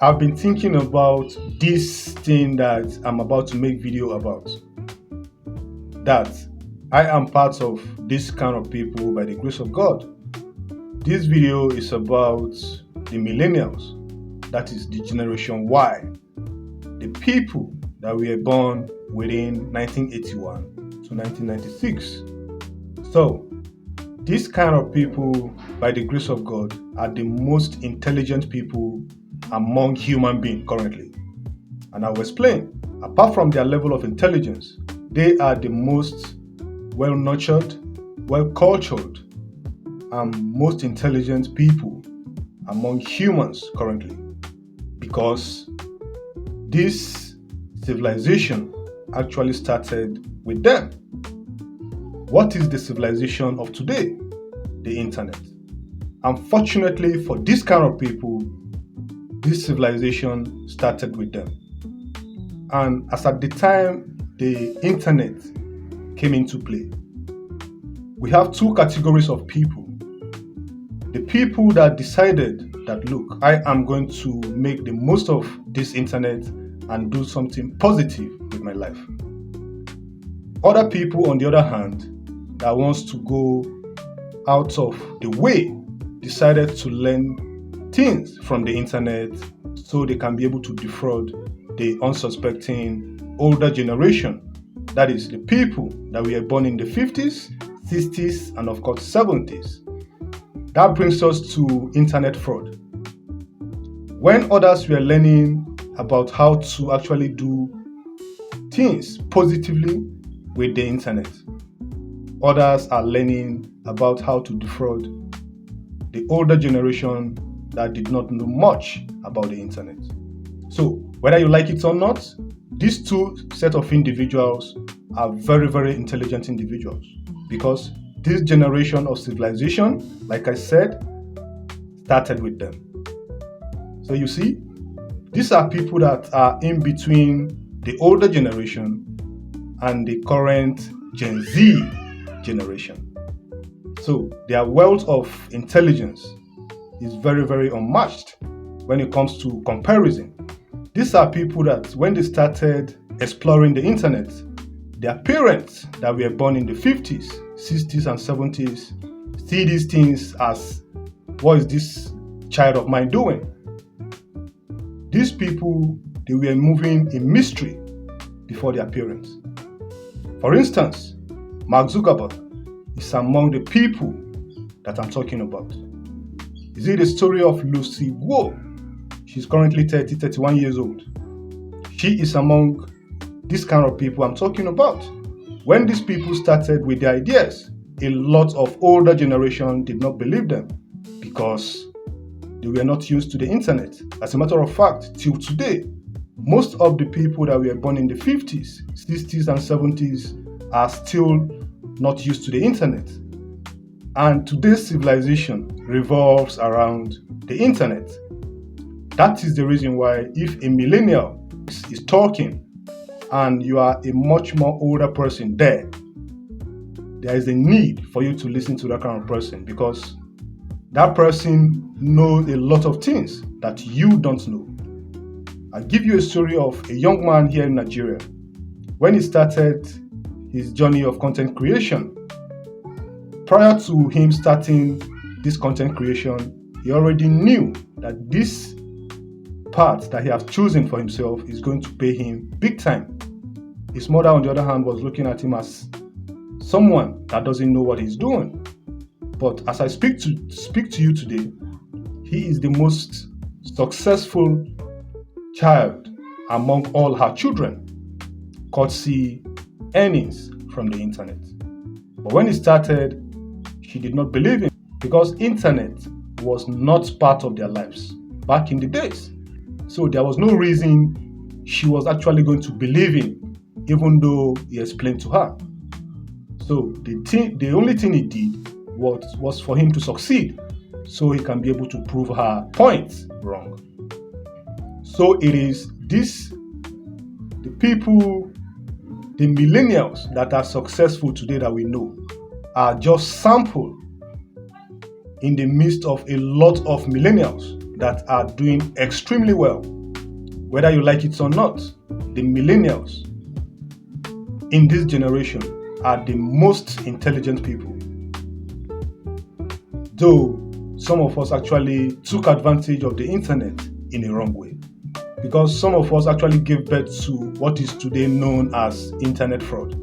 I've been thinking about this thing that I'm about to make video about. That I am part of this kind of people by the grace of God. This video is about the millennials, that is the generation Y, the people that were born within 1981 to 1996. So, this kind of people, by the grace of God, are the most intelligent people among human beings currently. And I'll explain. Apart from their level of intelligence, they are the most well-nurtured, well-cultured, and most intelligent people among humans currently. Because this civilization actually started with them. What is the civilization of today? The internet. Unfortunately for this kind of people, this civilization started with them. And as at the time the internet came into play, we have two categories of people. The people that decided that, look, I am going to make the most of this internet and do something positive with my life. Other people, on the other hand, that wants to go out of the way, decided to learn things from the internet so they can be able to defraud the unsuspecting older generation. That is the people that were born in the 50s, 60s, and of course 70s. That brings us to internet fraud. When others were learning about how to actually do things positively with the internet, others are learning about how to defraud the older generation that did not know much about the internet. So, whether you like it or not, these two set of individuals are very, very intelligent individuals, because this generation of civilization, like I said, started with them. So you see, these are people that are in between the older generation and the current Gen Z generation. So their wealth of intelligence is very, very unmatched when it comes to comparison. These are people that when they started exploring the internet, their parents that were born in the 50s, 60s, and 70s see these things as, what is this child of mine doing? These people, they were moving in mystery before their parents. For instance, Mark Zuckerberg is among the people that I'm talking about. Is it the story of Lucy Guo? She's currently 31 years old. She is among this kind of people I'm talking about. When these people started with their ideas, a lot of older generation did not believe them because they were not used to the internet. As a matter of fact, till today, most of the people that were born in the 50s, 60s, and 70s are still not used to the internet. And today's civilization revolves around the internet. That is the reason why if a millennial is talking and you are a much more older person there is a need for you to listen to that kind of person, because that person knows a lot of things that you don't know. I'll give you a story of a young man here in Nigeria. When he started his journey of content creation, prior to him starting this content creation, he already knew that this path that he has chosen for himself is going to pay him big time. His mother, on the other hand, was looking at him as someone that doesn't know what he's doing. But as I speak to you today, he is the most successful child among all her children, courtesy earnings from the internet. But when he started, she did not believe him because internet was not part of their lives back in the days. So there was no reason she was actually going to believe him, even though he explained to her. So the only thing he did was for him to succeed, so he can be able to prove her point wrong. So it is the people, the millennials that are successful today that we know are just sample in the midst of a lot of millennials that are doing extremely well, whether you like it or not. The millennials in this generation are the most intelligent people. Though some of us actually took advantage of the internet in a wrong way, because some of us actually gave birth to what is today known as internet fraud.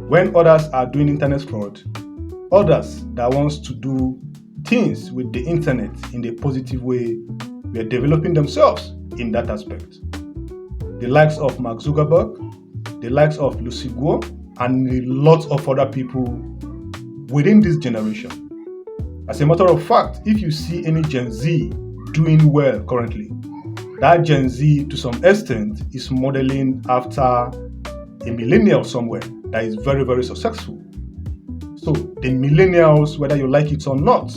When others are doing internet fraud, others that wants to do things with the internet in a positive way were developing themselves in that aspect. The likes of Mark Zuckerberg, the likes of Lucy Guo, and a lot of other people within this generation. As a matter of fact, if you see any Gen Z doing well currently, that Gen Z to some extent is modeling after a millennial somewhere that is very, very successful. So the millennials, whether you like it or not,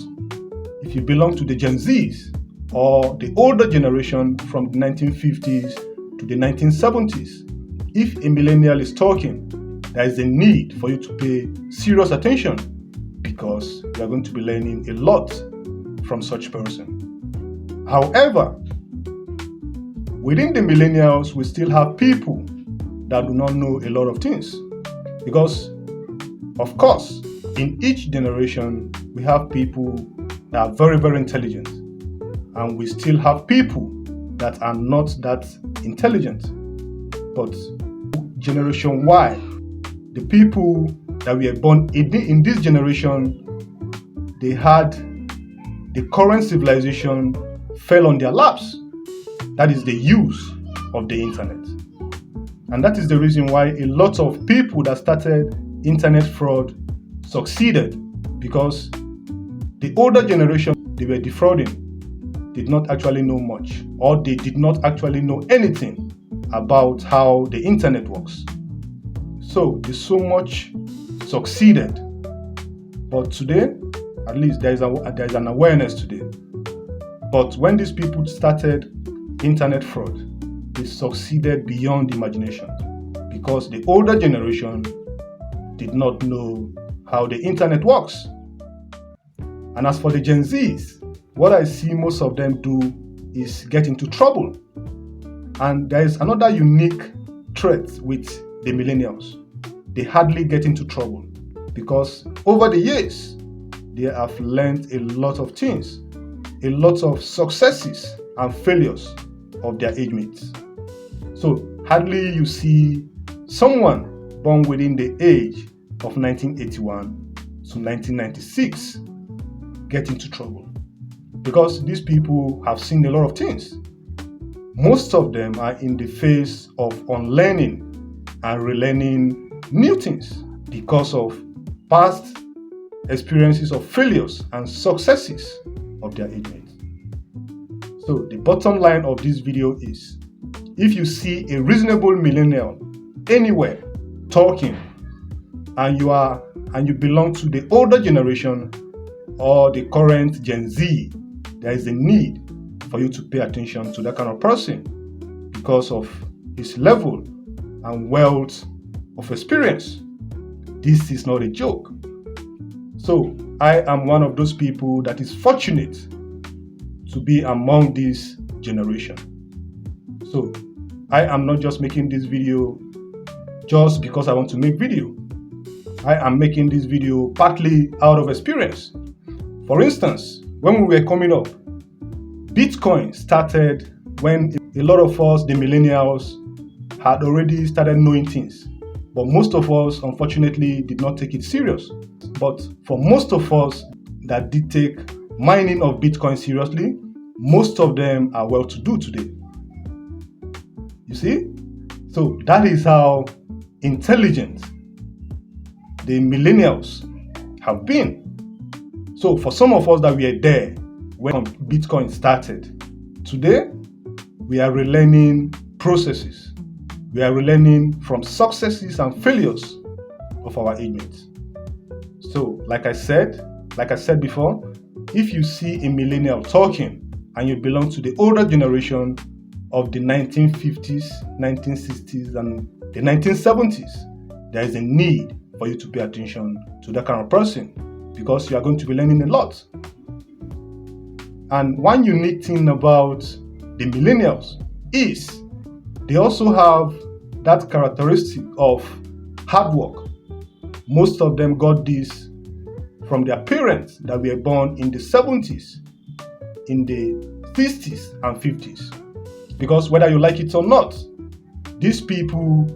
if you belong to the Gen Zs or the older generation from the 1950s to the 1970s, if a millennial is talking, there is a need for you to pay serious attention, because you are going to be learning a lot from such person. However, within the millennials, we still have people that do not know a lot of things, because, of course, in each generation, we have people that are very, very intelligent, and we still have people that are not that intelligent. But Generation Y, the people that were born in this generation, they had the current civilization fell on their laps. That is the use of the internet. And that is the reason why a lot of people that started internet fraud succeeded, because the older generation they were defrauding did not actually know much, or they did not actually know anything about how the internet works. So they so much succeeded. But today, at least there is an awareness today. But when these people started internet fraud, they succeeded beyond imagination, because the older generation did not know how the internet works. And as for the Gen Zs, what I see most of them do is get into trouble. And there is another unique trait with the millennials. They hardly get into trouble, because over the years, they have learned a lot of things, a lot of successes and failures of their age mates. So hardly you see someone born within the age of 1981 to 1996 get into trouble, because these people have seen a lot of things. Most of them are in the phase of unlearning and relearning new things because of past experiences of failures and successes of their age mates. So the bottom line of this video is, if you see a reasonable millennial anywhere talking, and you belong to the older generation or the current Gen Z, there is a need for you to pay attention to that kind of person, because of his level and wealth of experience. This is not a joke. So I am one of those people that is fortunate to be among this generation. So I am not just making this video just because I want to make video. I am making this video partly out of experience. For instance, when we were coming up, Bitcoin started when a lot of us, the millennials, had already started knowing things. But most of us, unfortunately, did not take it serious. But for most of us that did take mining of Bitcoin seriously, most of them are well-to-do today. You see? So that is how intelligent the millennials have been. So for some of us that were there when Bitcoin started, today we are relearning processes. We are relearning from successes and failures of our age mates. So like I said before, if you see a millennial talking and you belong to the older generation of the 1950s, 1960s, and the 1970s, there is a need for you to pay attention to that kind of person, because you are going to be learning a lot. And one unique thing about the millennials is they also have that characteristic of hard work. Most of them got this from their parents that were born in the 70s, in the 60s and 50s. Because whether you like it or not, these people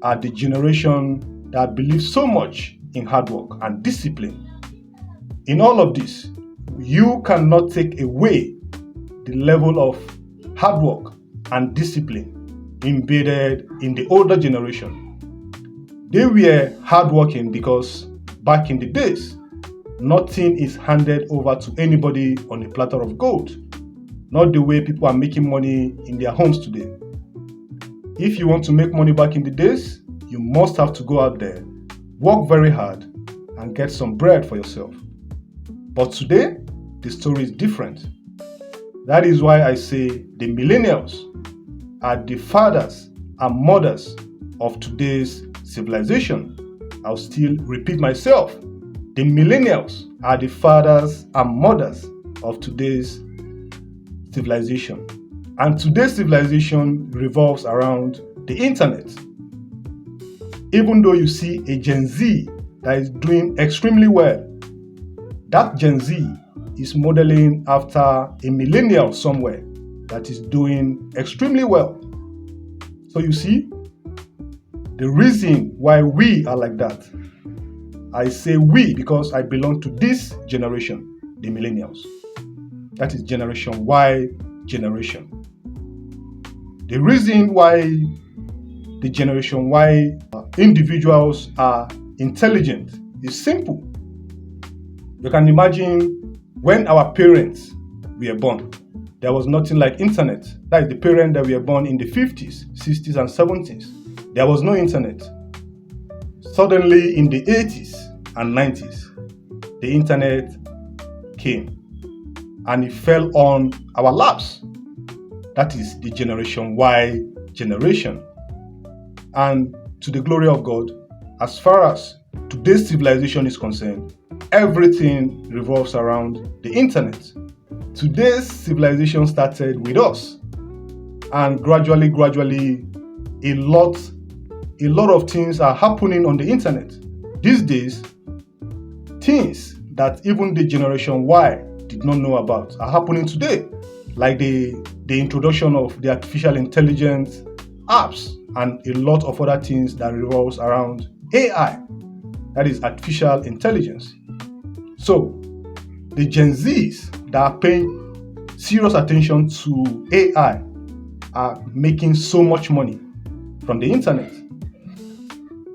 are the generation that believes so much in hard work and discipline. In all of this, you cannot take away the level of hard work and discipline embedded in the older generation. They were hardworking because back in the days, nothing is handed over to anybody on a platter of gold. Not the way people are making money in their homes today. If you want to make money back in the days, you must have to go out there, work very hard, and get some bread for yourself. But today, the story is different. That is why I say the millennials are the fathers and mothers of today's civilization. I'll still repeat myself. The millennials are the fathers and mothers of today's civilization. And today's civilization revolves around the internet. Even though you see a Gen Z that is doing extremely well, that Gen Z is modeling after a millennial somewhere that is doing extremely well. So you see, the reason why we are like that, I say we because I belong to this generation, the millennials. That is Generation Y generation. The reason why the Generation Y individuals are intelligent is simple. You can imagine when our parents were born, there was nothing like internet. That is the parents that were born in the 50s, 60s, and 70s. There was no internet. Suddenly in the 80s and 90s, the internet came and it fell on our laps. That is the Generation Y generation. And to the glory of God, as far as today's civilization is concerned, everything revolves around the internet. Today's civilization started with us, and gradually, a lot of things are happening on the internet. These days, things that even the Generation Y did not know about are happening today, like the introduction of the artificial intelligence apps and a lot of other things that revolves around AI, that is artificial intelligence. So the Gen Zs that are paying serious attention to AI are making so much money from the internet.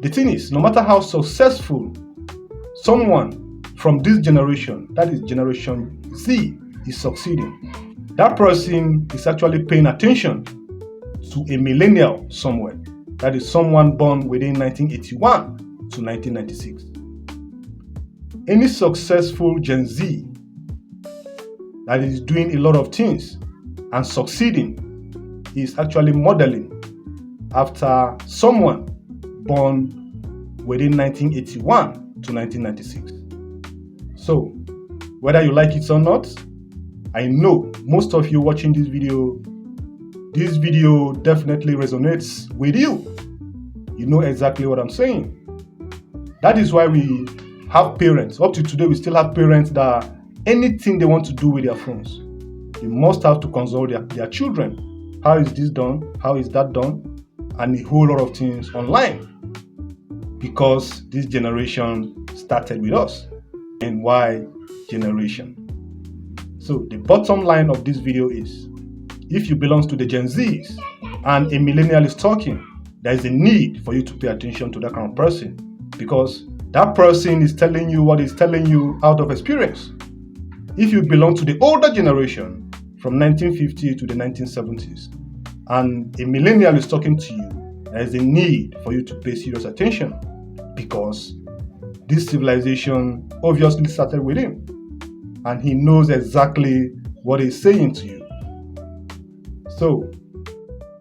The thing is, no matter how successful someone from this generation, that is Generation Z, is succeeding, that person is actually paying attention to a millennial somewhere. That is someone born within 1981 to 1996. Any successful Gen Z that is doing a lot of things and succeeding is actually modeling after someone born within 1981 to 1996. So, whether you like it or not, I know most of you watching this video definitely resonates with you. You know exactly what I'm saying. That is why we have parents. Up to today, we still have parents that anything they want to do with their phones, they must have to consult their children. How is this done? How is that done? And a whole lot of things online. Because this generation started with us. And Y generation. So the bottom line of this video is, if you belong to the Gen Zs and a millennial is talking, there is a need for you to pay attention to that kind of person, because that person is telling you what he's telling you out of experience. If you belong to the older generation from 1950 to the 1970s and a millennial is talking to you, there is a need for you to pay serious attention, because this civilization obviously started with him and he knows exactly what he's saying to you. So,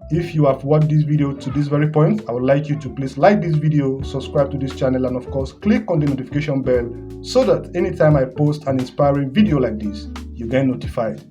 if you have watched this video to this very point, I would like you to please like this video, subscribe to this channel, and of course click on the notification bell so that anytime I post an inspiring video like this, you get notified.